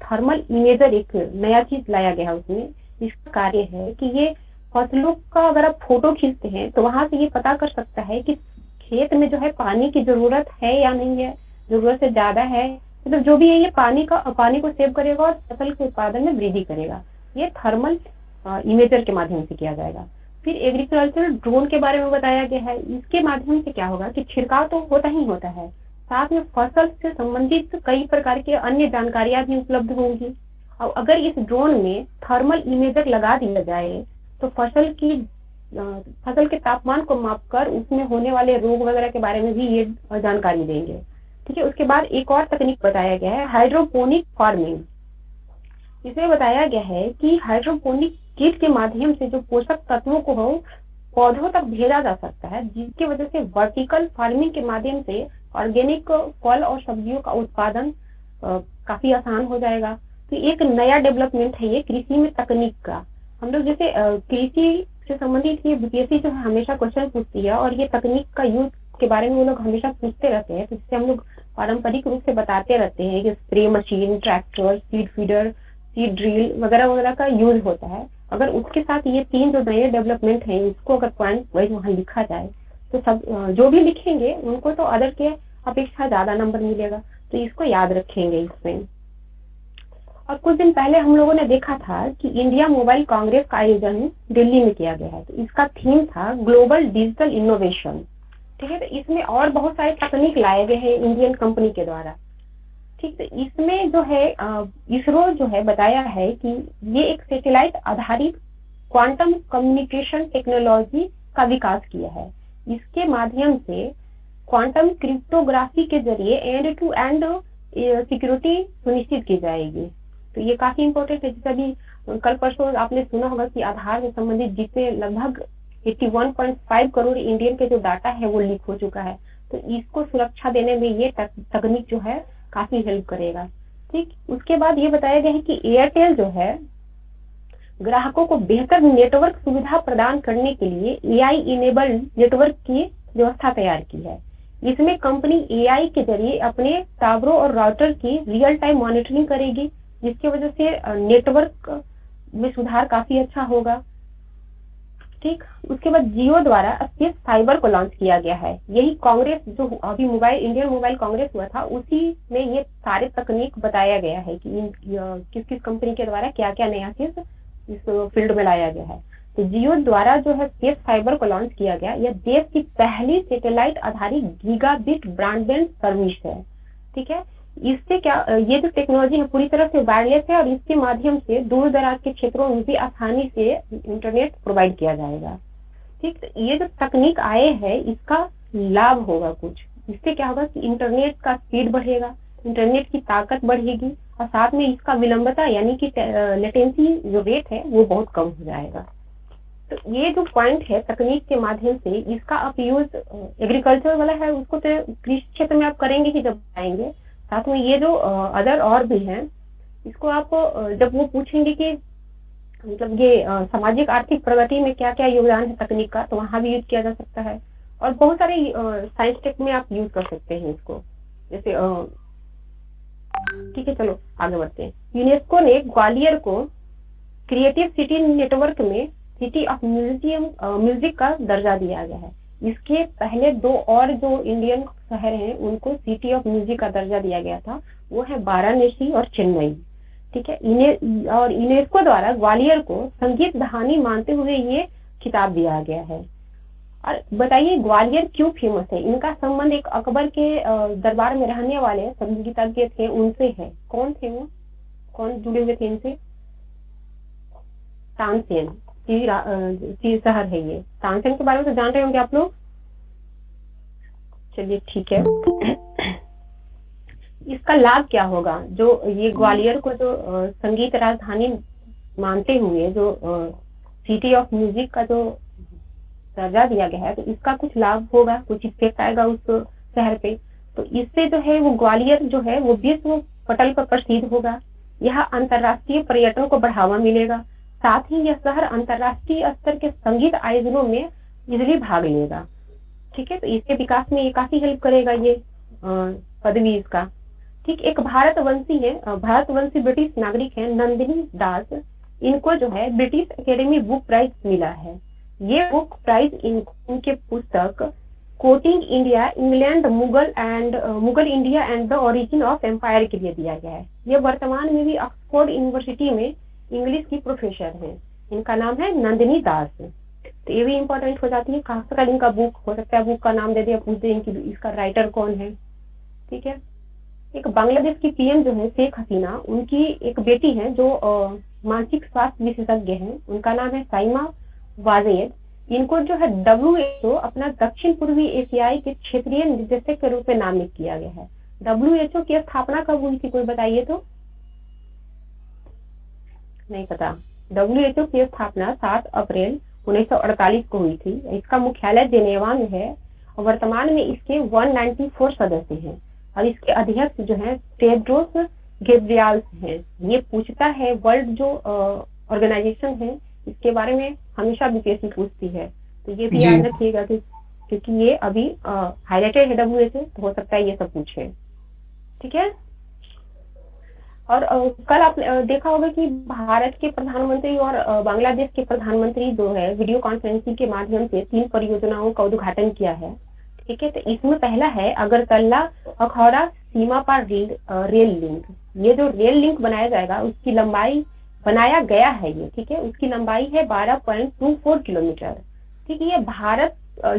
Thermal imager एक नया चीज लाया गया है उसमें। इसका कार्य है कि ये फसलों का अगर आप फोटो खींचते हैं तो वहां से ये पता कर सकता है कि खेत में जो है पानी की जरूरत है या नहीं है, जरूरत से ज्यादा है, मतलब जो भी है ये पानी को सेव करेगा और फसल के उत्पादन में वृद्धि करेगा। ये थर्मल इमेजर के माध्यम से किया जाएगा। फिर एग्रीकल्चर ड्रोन के बारे में बताया गया है। इसके माध्यम से क्या होगा कि छिड़काव तो होता ही होता है, साथ में फसल से संबंधित कई प्रकार के अन्य जानकारियां भी उपलब्ध होंगी। और अगर इस ड्रोन में थर्मल इमेजर लगा दिया जाए तो फसल के तापमान को मापकर उसमें होने वाले रोग वगैरह के बारे में भी ये जानकारी देंगे। ठीक है, उसके बाद एक और तकनीक बताया गया है हाइड्रोपोनिक फार्मिंग। इसमें बताया गया है कि हाइड्रोपोनिक किट के माध्यम से जो पोषक तत्वों को पौधों तक भेजा जा सकता है, जिसकी वजह से वर्टिकल फार्मिंग के माध्यम से ऑर्गेनिक फल और सब्जियों का उत्पादन काफी आसान हो जाएगा। तो एक नया डेवलपमेंट है ये कृषि में तकनीक का। हम लोग जैसे कृषि से संबंधित ये बीपीएससी जो है हमेशा क्वेश्चन पूछती है और ये तकनीक का यूज के बारे में वो लोग हमेशा पूछते रहते हैं। तो इससे हम लोग पारंपरिक रूप से बताते रहते हैं कि spray machine, tractor, seed feeder, seed drill वगैरह वगैरह का यूज होता है। अगर उसके साथ ये 3 जो नए डेवलपमेंट हैं इसको अगर पॉइंट वाइज वहाँ लिखा जाए तो सब जो भी लिखेंगे उनको तो अदर के अपेक्षा ज्यादा नंबर मिलेगा। तो इसको याद रखेंगे इसमें। और कुछ दिन पहले हम लोगों ने देखा था कि इंडिया मोबाइल कांग्रेस का आयोजन दिल्ली में किया गया है। तो इसका थीम था ग्लोबल डिजिटल इनोवेशन। ठीक है, तो इसमें और बहुत सारे तकनीक लाए गए हैं इंडियन कंपनी के द्वारा। ठीक, तो इसमें जो है इसरो जो है बताया है कि ये एक सैटेलाइट आधारित क्वांटम कम्युनिकेशन टेक्नोलॉजी का विकास किया है। इसके माध्यम से क्वांटम क्रिप्टोग्राफी के जरिए एंड टू एंड सिक्योरिटी सुनिश्चित की जाएगी। तो ये काफी इंपॉर्टेंट है। जैसे अभी कल परसों आपने सुना होगा कि आधार से संबंधित जितने लगभग 81.5 करोड़ इंडियन के जो डाटा है वो लीक हो चुका है। तो इसको सुरक्षा देने में ये तकनीक जो है काफी हेल्प करेगा। ठीक, उसके बाद ये बताया गया है कि एयरटेल जो है ग्राहकों को बेहतर नेटवर्क सुविधा प्रदान करने के लिए एआई इनेबल्ड नेटवर्क की व्यवस्था तैयार की है। इसमें कंपनी एआई के जरिए अपने टावरों और राउटर की रियल टाइम मॉनिटरिंग करेगी, जिसकी वजह से नेटवर्क में सुधार काफी अच्छा होगा। ठीक, उसके बाद जियो द्वारा स्पेस फाइबर को लॉन्च किया गया है। यही कांग्रेस जो अभी इंडियन मोबाइल कांग्रेस हुआ था उसी में ये सारे तकनीक बताया गया है कि किस किस कंपनी के द्वारा क्या क्या नया चीज इस फील्ड में लाया गया है। तो जियो द्वारा जो है स्पेस फाइबर को लॉन्च किया गया, यह देश की पहली सैटेलाइट आधारित गीगाबिट ब्रॉडबैंड सर्विस है। ठीक है, इससे क्या ये जो टेक्नोलॉजी है पूरी तरह से वायरलेस है और इसके माध्यम से दूर दराज के क्षेत्रों में भी आसानी से इंटरनेट प्रोवाइड किया जाएगा। ठीक, तो ये जो तकनीक आए हैं इसका लाभ होगा कुछ। इससे क्या होगा कि इंटरनेट का स्पीड बढ़ेगा, इंटरनेट की ताकत बढ़ेगी और साथ में इसका विलंबता यानी कि लेटेंसी जो रेट है वो बहुत कम हो जाएगा। तो ये जो पॉइंट है तकनीक के माध्यम से इसका आप यूज एग्रीकल्चर वाला है उसको तो कृषि क्षेत्र में आप करेंगे ही जब आएंगे। साथ में ये जो अदर और भी हैं इसको आप जब वो पूछेंगे कि मतलब ये सामाजिक आर्थिक प्रगति में क्या क्या योगदान है तकनीक का, तो वहां भी यूज किया जा सकता है। और बहुत सारे साइंस टेक में आप यूज कर सकते हैं इसको। जैसे ठीक है, चलो आगे बढ़ते हैं। यूनेस्को ने ग्वालियर को क्रिएटिव सिटी नेटवर्क में सिटी ऑफ म्यूजिक का दर्जा दिया गया है। इसके पहले 2 और जो इंडियन शहर हैं उनको सिटी ऑफ म्यूजिक का दर्जा दिया गया था, वो है वाराणसी और चेन्नई। ठीक है, और यूनेस्को द्वारा ग्वालियर को संगीत धानी मानते हुए ये खिताब दिया गया है। और बताइए ग्वालियर क्यों फेमस है? इनका संबंध एक अकबर के दरबार में रहने वाले संगीतज्ञ थे उनसे है। कौन थे वो? कौन जुड़े हुए थे इनसे? तानसेन शहर है ये। तानसेन के बारे में तो जान रहे होंगे आप लोग। चलिए ठीक है, इसका लाभ क्या होगा? जो ये ग्वालियर को जो संगीत राजधानी मानते हुए जो सिटी ऑफ म्यूजिक का जो दर्जा दिया गया है, तो इसका कुछ लाभ होगा, कुछ इफेक्ट आएगा उस शहर पे। तो इससे जो है वो ग्वालियर जो है वो विश्व पटल पर प्रसिद्ध होगा। यह अंतर्राष्ट्रीय पर्यटन को बढ़ावा मिलेगा। साथ ही यह शहर अंतर्राष्ट्रीय स्तर के संगीत आयोजनों में इजिली भाग लेगा। ठीक है, तो इसके विकास में ये काफी हेल्प करेगा ये पदवी इसका। ठीक, एक भारतवंशी है, भारतवंशी ब्रिटिश नागरिक है नंदिनी दास, इनको जो है ब्रिटिश एकेडमी बुक प्राइज मिला है। ये बुक प्राइज इनके पुस्तक courting India England Mughal India and the origin of empire के लिए दिया गया है। ये वर्तमान में भी ऑक्सफोर्ड यूनिवर्सिटी में इंग्लिश की प्रोफेसर हैं। इनका नाम है नंदिनी दास। तो ये भी इंपॉर्टेंट हो जाती है, खासकर इनका बुक हो सकता है, बुक का नाम दे दिया, पूछ दे इनकी इसका राइटर कौन है। ठीक है, एक बांग्लादेश की पीएम जो है शेख हसीना, उनकी एक बेटी है जो मानसिक स्वास्थ्य विशेषज्ञ हैं, उनका नाम है साइमा वाजेद। इनको जो है WHO अपना दक्षिण पूर्वी एशियाई के क्षेत्रीय निर्देशक के रूप में नामित किया गया है। WHO की स्थापना कब हुई थी, कोई बताइए तो? नहीं पता। WHO की स्थापना 7 अप्रैल 1948 को हुई थी। इसका मुख्यालय जेनेवा में है और वर्तमान में इसके 194 सदस्य हैं और इसके अध्यक्ष जो है टेड्रोस घेब्रेयेसस हैं। ये पूछता है, वर्ल्ड जो ऑर्गेनाइजेशन है इसके बारे में हमेशा बीपीएससी पूछती है, तो ये भी याद रखिएगा कि क्योंकि ये अभी हाईलाइटेड है WHO, तो हो सकता है ये सब पूछे। ठीक है, और कल आप देखा होगा कि भारत के प्रधानमंत्री और बांग्लादेश के प्रधानमंत्री जो है वीडियो कॉन्फ्रेंसिंग के माध्यम से 3 परियोजनाओं का उद्घाटन किया है। ठीक है, तो इसमें पहला है अगरतला अखौरा सीमा पार रेल लिंक। ये जो रेल लिंक बनाया जाएगा उसकी लंबाई बनाया गया है ये, ठीक है, उसकी लंबाई है 12.24 किलोमीटर। ठीक है,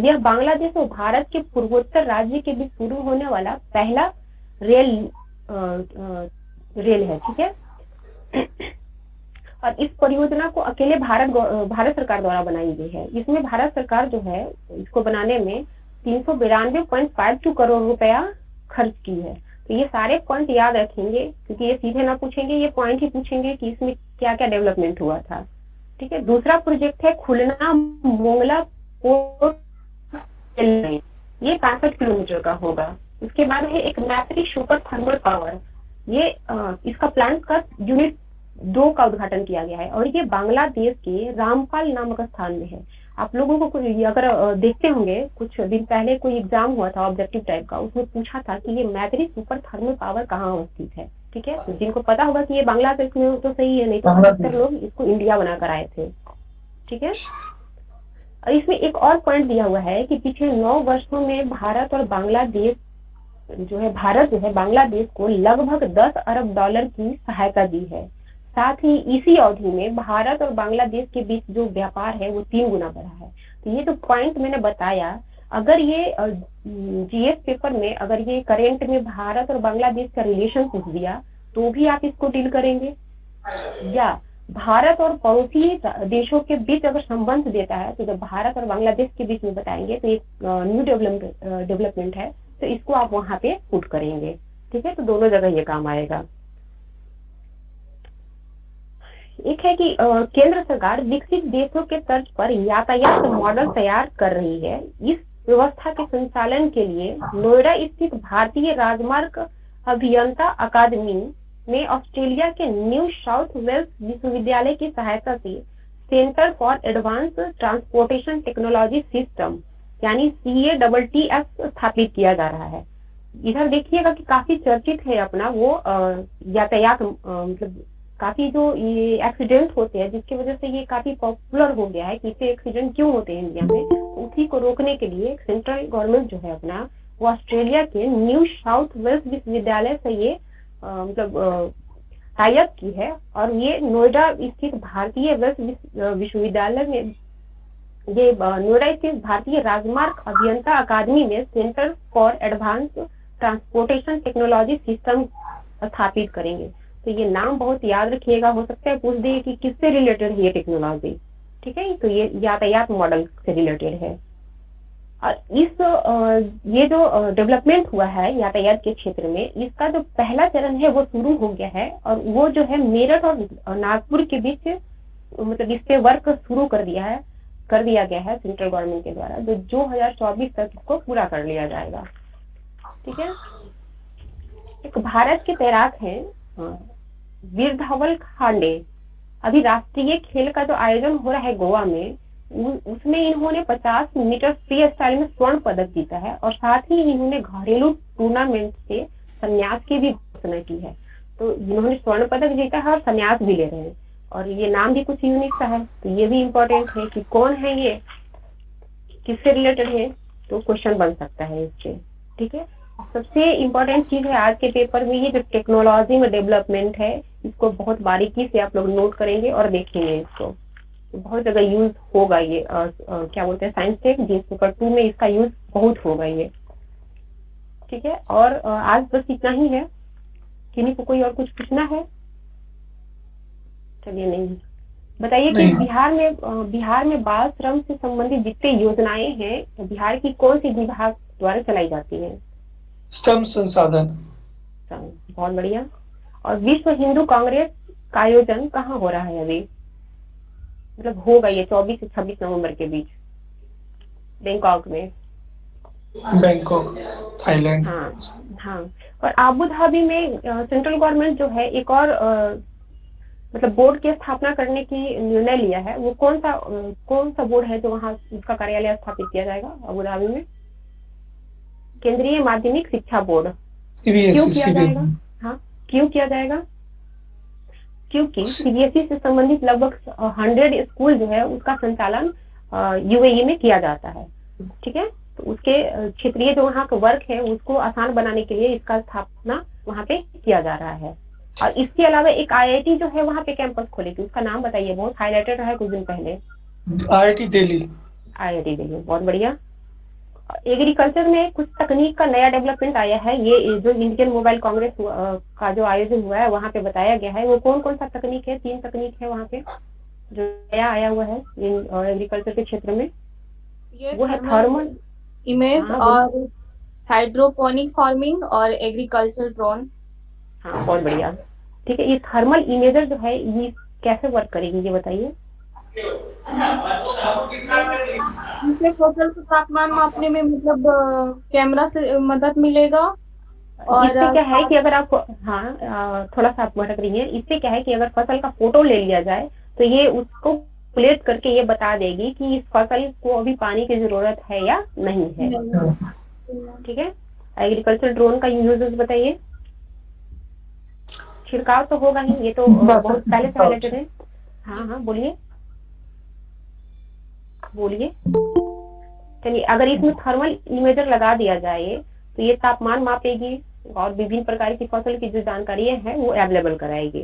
यह बांग्लादेश और भारत के पूर्वोत्तर राज्य के बीच शुरू होने वाला पहला रेल है। ठीक है, और इस परियोजना को अकेले भारत सरकार द्वारा बनाई गई है। इसमें भारत सरकार जो है इसको बनाने में 392.52 करोड़ रुपया खर्च की है। तो ये सारे पॉइंट याद रखेंगे क्योंकि ये सीधे ना पूछेंगे, ये पॉइंट ही पूछेंगे कि इसमें क्या क्या डेवलपमेंट हुआ था। ठीक है, दूसरा प्रोजेक्ट है खुलना मोंगला पोर्ट, ये 65 किलोमीटर का होगा। उसके बाद है एक मैत्री सुपर थर्मल पावर, ये इसका प्लांट का यूनिट 2 का उद्घाटन किया गया है और ये बांग्लादेश के रामपाल नामक स्थान में है। आप लोगों को अगर देखते होंगे कुछ दिन पहले कोई एग्जाम हुआ था ऑब्जेक्टिव टाइप का, उसमें पूछा था कि ये मैत्री सुपर थर्मल पावर कहाँ अवस्थित है। ठीक है, तो जिनको पता होगा कि ये बांग्लादेश में हो तो सही है, नहीं तो अधिकतर लोग इसको इंडिया बनाकर आए थे। ठीक है, और इसमें एक और पॉइंट दिया हुआ है कि पिछले 9 वर्षों में भारत जो है बांग्लादेश को लगभग $10 अरब की सहायता दी है। साथ ही इसी अवधि में भारत और बांग्लादेश के बीच जो व्यापार है वो 3 गुना बढ़ा है। तो ये जो पॉइंट मैंने बताया, अगर ये जीएस पेपर में अगर ये करेंट में भारत और बांग्लादेश का रिलेशन पूछ दिया तो भी आप इसको डील करेंगे, या भारत और पड़ोसी देशों के बीच अगर संबंध देता है तो जब भारत और बांग्लादेश के बीच में बताएंगे तो एक न्यू डेवलपमेंट है, तो इसको आप वहां पे पुट करेंगे। ठीक है, तो दोनों जगह ये काम आएगा। एक है कि केंद्र सरकार विकसित देशों के तर्ज पर यातायात मॉडल तैयार कर रही है। इस व्यवस्था के संचालन के लिए नोएडा स्थित भारतीय राजमार्ग अभियंता अकादमी में ऑस्ट्रेलिया के न्यू साउथ वेल्स विश्वविद्यालय की सहायता से centre for advance transportation technology system यानी CATTS स्थापित किया जा रहा है। इधर देखिएगा कि काफी चर्चित है अपना वो यातायात, मतलब काफी जो ये एक्सीडेंट होते हैं जिसकी वजह से ये काफी पॉपुलर हो गया है कि इससे एक्सीडेंट क्यों होते हैं इंडिया में, उसी को रोकने के लिए सेंट्रल गवर्नमेंट जो है अपना वो ऑस्ट्रेलिया के न्यू साउथ वेल्स विश्वविद्यालय से ये टाई अप की है और ये नोएडा स्थित भारतीय वेल्स विश्वविद्यालय में ये नोएडा स्थित भारतीय राजमार्ग अभियंता अकादमी में centre for advance transportation technology system स्थापित करेंगे। तो ये नाम बहुत याद रखिएगा, हो सकता है पूछ दे कि किससे रिलेटेड है ये टेक्नोलॉजी। ठीक है, तो ये यातायात मॉडल से रिलेटेड है। और ये जो डेवलपमेंट हुआ है यातायात के क्षेत्र में, इसका जो पहला चरण है वो शुरू हो गया है और वो जो है मेरठ और नागपुर के बीच मतलब इस पे वर्क शुरू कर दिया गया है सेंट्रल गवर्नमेंट के द्वारा, जो 2024 तक इसको पूरा कर लिया जाएगा। ठीक है, एक भारत के तैराक हैं वीर धवल खांडे, अभी राष्ट्रीय खेल का जो आयोजन हो रहा है गोवा में, उसमें इन्होंने 50 मीटर फ्री स्टाइल में स्वर्ण पदक जीता है और साथ ही इन्होंने घरेलू टूर्नामेंट से संन्यास की भी समय की है। तो जिन्होंने स्वर्ण पदक जीता है और संन्यास भी ले रहे हैं, और ये नाम भी कुछ यूनिक सा है, तो ये भी इम्पोर्टेंट है कि कौन है ये, किससे रिलेटेड है, तो क्वेश्चन बन सकता है इससे। ठीक है, सबसे इम्पोर्टेंट चीज है आज के पेपर में ये जो टेक्नोलॉजी में डेवलपमेंट है, इसको बहुत बारीकी से आप लोग नोट करेंगे और देखेंगे इसको, तो बहुत जगह यूज होगा ये। क्या बोलते हैं, साइंस टेक जीएस पेपर 2 में इसका यूज बहुत होगा ये। ठीक है, और आज बस इतना ही है। किन्हीं को कोई और कुछ पूछना है? चलिए, नहीं बताइए कि नहीं। बिहार में बाल श्रम से संबंधित जितनी योजनाएं हैं, तो बिहार की कौन सी विभाग द्वारा चलाई जाती हैं? श्रम संसाधन। बहुत बढ़िया। और विश्व हिंदू कांग्रेस का आयोजन कहाँ हो रहा है अभी, मतलब होगा ये 24 से 26 नवंबर के बीच, बैंकॉक में। Bangkok, Thailand. हाँ, हाँ। और आबू धाबी में सेंट्रल गवर्नमेंट जो है एक और मतलब बोर्ड की स्थापना करने की निर्णय लिया है। वो कौन सा बोर्ड है जो वहाँ उसका कार्यालय स्थापित किया जाएगा अबू धाबी में? केंद्रीय माध्यमिक शिक्षा बोर्ड। क्यों सीबीएसई, किया जाएगा? सीबीएसई। हाँ, क्यों किया जाएगा? क्योंकि सीबीएसई से संबंधित लगभग 100 स्कूल जो है उसका संचालन यूएई में किया जाता है। ठीक है, तो उसके क्षेत्रीय जो वहाँ का वर्क है उसको आसान बनाने के लिए इसका स्थापना वहाँ पे किया जा रहा है। और इसके अलावा एक आईआईटी जो है वहाँ पे कैंपस खोलेगी, उसका नाम बताइए, बहुत हाईलाइटेड रहा है कुछ दिन पहले। आईआईटी दिल्ली। आईआईटी दिल्ली, बहुत बढ़िया। एग्रीकल्चर में कुछ तकनीक का नया डेवलपमेंट आया है, ये जो इंडियन मोबाइल कांग्रेस का जो आयोजन हुआ है वहाँ पे बताया गया है। वो कौन कौन सा तकनीक है? 3 तकनीक है वहाँ पे जो नया आया हुआ है एग्रीकल्चर के क्षेत्र में। ये वो है थर्मल थर्मल। इमेज हाँ, बोलिए। और हाइड्रोपोनिक फार्मिंग और एग्रीकल्चर ड्रोन। हाँ, बहुत बढ़िया। ठीक है, ये थर्मल इमेजर जो है ये कैसे वर्क करेगी ये बताइए। इनसे फसल का तापमान मापने में मतलब कैमरा से मदद मिलेगा। और इससे क्या है कि अगर आप, हाँ, थोड़ा सा आप भटक रही हैं। इससे क्या है कि अगर फसल का फोटो ले लिया जाए तो ये उसको प्लेट करके ये बता देगी कि इस फसल को अभी पानी की जरूरत है या नहीं है। ठीक है, एग्रीकल्चर ड्रोन का यूजेस बताइए। छिड़काव तो होगा ही, ये तो बस बहुत पहले से रिलेटेड है। हाँ, हाँ, बोलिए बोलिए। चलिए, अगर इसमें थर्मल इमेजर लगा दिया जाए तो ये तापमान मापेगी और विभिन्न प्रकार की फसल की जो जानकारियां हैं वो अवेलेबल कराएगी।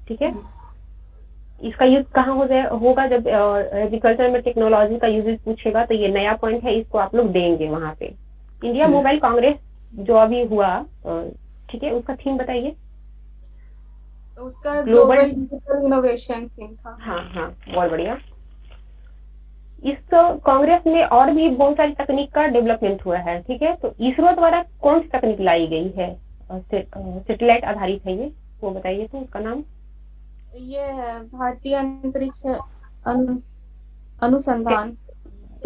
ठीक है, इसका यूज कहाँ होगा? जब एग्रीकल्चर में टेक्नोलॉजी का यूज पूछेगा तो ये नया पॉइंट है, इसको आप लोग देंगे वहां पे। इंडिया मोबाइल कांग्रेस जो अभी हुआ, ठीक है, उसका थीम बताइए। उसका global. Global digital innovation theme था। हाँ, हाँ, बहुत बढ़िया। इस कांग्रेस में और भी बहुत सारी तकनीक का डेवलपमेंट हुआ है। ठीक है, तो इसरो द्वारा कौन सी तकनीक लाई गई है? सैटेलाइट आधारित है ये, वो बताइए तो उसका नाम। ये है भारतीय अंतरिक्ष अनुसंधान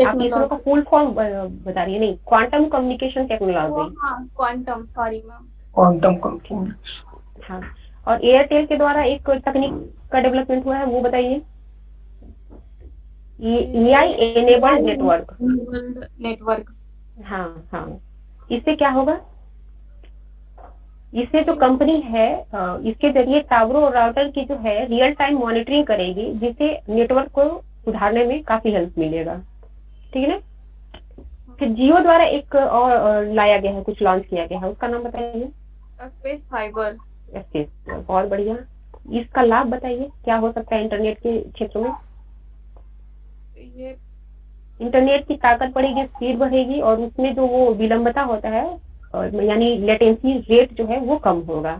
आप इसरो का टेक्नोलॉजी। फुल फॉर्म बता रही है? नहीं, क्वांटम कम्युनिकेशन टेक्नोलॉजी। हाँ, क्वांटम, सॉरी मैम। क्वांटम कंप्यूटिक्स। हाँ, और एयरटेल के द्वारा एक तकनीक का डेवलपमेंट हुआ है, वो बताइए। AI enabled network. नेटवर्क। हाँ, हाँ, इससे क्या होगा? इससे जो कंपनी है इसके जरिए टावरों और राउटर की जो है रियल टाइम मॉनिटरिंग करेगी, जिससे नेटवर्क को सुधारने में काफी हेल्प मिलेगा। ठीक है ना? फिर जियो द्वारा एक और लाया गया है, कुछ लॉन्च किया गया है, उसका नाम बताइए। Space fibre. स्पेस, बहुत बढ़िया। इसका लाभ बताइए, क्या हो सकता है इंटरनेट के क्षेत्र में? ये इंटरनेट की ताकत बढ़ेगी, स्पीड बढ़ेगी, और उसमें जो वो विलंबता होता है और यानी लेटेंसी रेट जो है वो कम होगा।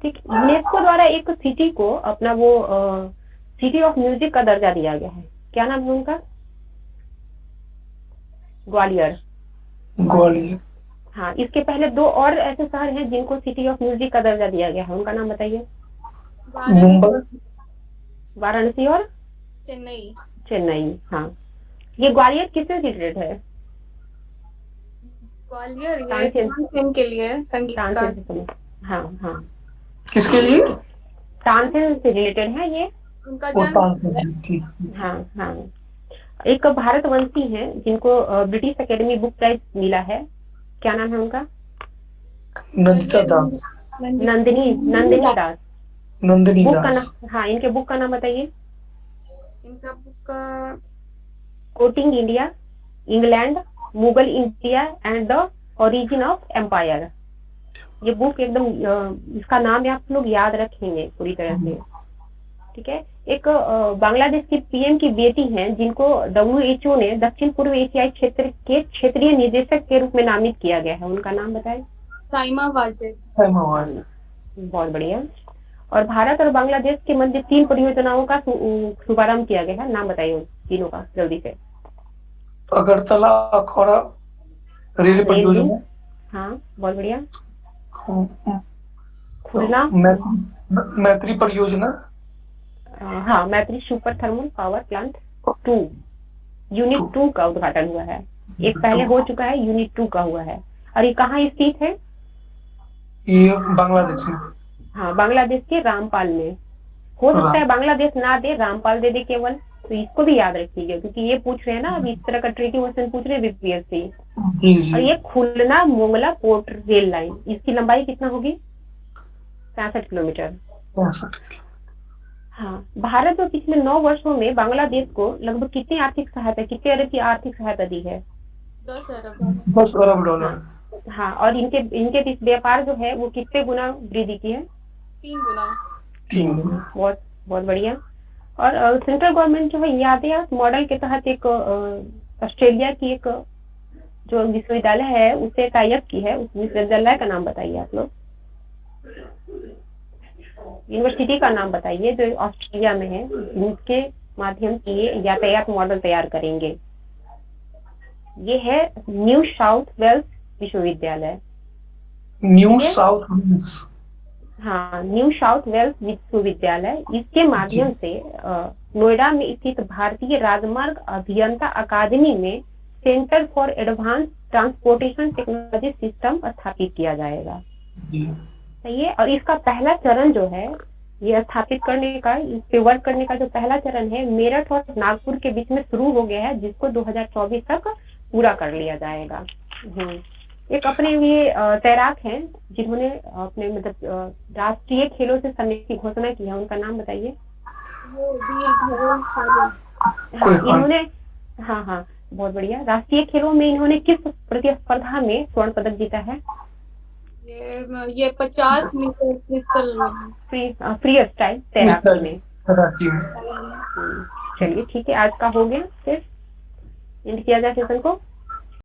ठीक, यूनेस्को द्वारा एक सिटी को अपना वो सिटी ऑफ म्यूजिक का दर्जा दिया गया है, क्या नाम है उनका? ग्वालियर। ग्वालियर। हाँ, इसके पहले 2 और ऐसे शहर हैं जिनको सिटी ऑफ म्यूजिक का दर्जा दिया गया है, उनका नाम बताइए। मुंबई। वाराणसी और चेन्नई। चेन्नई। हाँ, ये ग्वालियर किससे रिलेटेड है? ग्वालियर ये तानसेन। तानसेन के लिए संगीतकार। तानसेन से समझ। हाँ, हाँ, किसके लिए? तानसेन से रिलेटेड है ये। उनका वो जन्म स्थल है। तानसेन, ठीक। हाँ, हाँ, एक भारतवंशी हैं जिनको ब्रिटिश एकेडमी बुक प्राइज मिला है, क्या नाम है उनका? नंदिता दास। नंदिनी नंदिनी दास। नंदिनी बुक का दास। नाम, हाँ, इनके बुक का नाम बताइए। इनका बुक का courting India, England, Mughal India and the origin of empire. ये बुक एकदम इसका नाम आप लोग याद रखेंगे पूरी तरह से, ठीक है। एक बांग्लादेश की पीएम की बेटी हैं जिनको WHO ने दक्षिण पूर्व एशियाई क्षेत्र के क्षेत्रीय निदेशक के रूप में नामित किया गया है, उनका नाम बताएं। साइमा वाजिद। बहुत बढ़िया। और भारत और बांग्लादेश के मध्य 3 परियोजनाओं का शुभारंभ किया गया है, नाम बताइए तीनों का जल्दी से। अगरतला अखौरा रेल परियोजना। हाँ, बहुत बढ़िया। तो खुलना, मैत्री परियोजना। हाँ, मैत्री super thermal power plant 2, unit 2 का उद्घाटन हुआ है। एक पहले हो चुका है, यूनिट 2 का हुआ है। और ये कहाँ स्थित है? ये बांग्लादेश में। हाँ, बांग्लादेश के रामपाल में। हो सकता है बांग्लादेश ना दे, रामपाल दे दे केवल, तो इसको भी याद रखिएगा क्योंकि ये पूछ रहे हैं ना, अभी इस तरह का ट्रिकी क्वेश्चन पूछ रहे हैं बीपीएस से। और ये खुलना मोंगला पोर्ट रेल लाइन, इसकी लंबाई कितना होगी? 65 किलोमीटर। हाँ, भारत में पिछले 9 वर्षों में बांग्लादेश को लगभग कितनी अरब की आर्थिक सहायता दी है? 10 अरब। 10 अरब डॉलर। हाँ, और इनके बीच व्यापार जो है वो कितने गुना वृद्धि की है? 3 गुना। 3 गुना। बहुत बहुत बढ़िया। और सेंट्रल गवर्नमेंट जो है यातायात मॉडल के तहत एक ऑस्ट्रेलिया की एक जो विश्वविद्यालय है उसे टाई अप की है, उस विश्वविद्यालय का नाम बताइए आप लोग। यूनिवर्सिटी का नाम बताइए जो ऑस्ट्रेलिया में है, जिसके माध्यम से ये यातायात मॉडल तैयार करेंगे। ये है न्यू साउथ वेल्स विश्वविद्यालय। New South Wales. हाँ, न्यू साउथ वेल्स विश्वविद्यालय। इसके माध्यम से नोएडा में स्थित भारतीय राजमार्ग अभियंता अकादमी में centre for advance transportation technology system स्थापित किया जाएगा। सही है। और इसका पहला चरण जो है ये स्थापित करने का, इस पे वर्क करने का जो पहला चरण है मेरठ और नागपुर के बीच में शुरू हो गया है, जिसको 2024 तक पूरा कर लिया जाएगा। एक अपने ये तैराक हैं जिन्होंने अपने मतलब राष्ट्रीय खेलों से सम्मिलित की घोषणा की है, उनका नाम बताइए। इन्होंने, हाँ, बहुत बढ़िया। राष्ट्रीय खेलों में इन्होंने किस प्रतिस्पर्धा में स्वर्ण पदक जीता है? ये 50 मीटर पिस्टल में, फ्री स्टाइल तैराकी में। चलिए ठीक है, आज का हो गया, फिर एंड किया जाए सेशन को।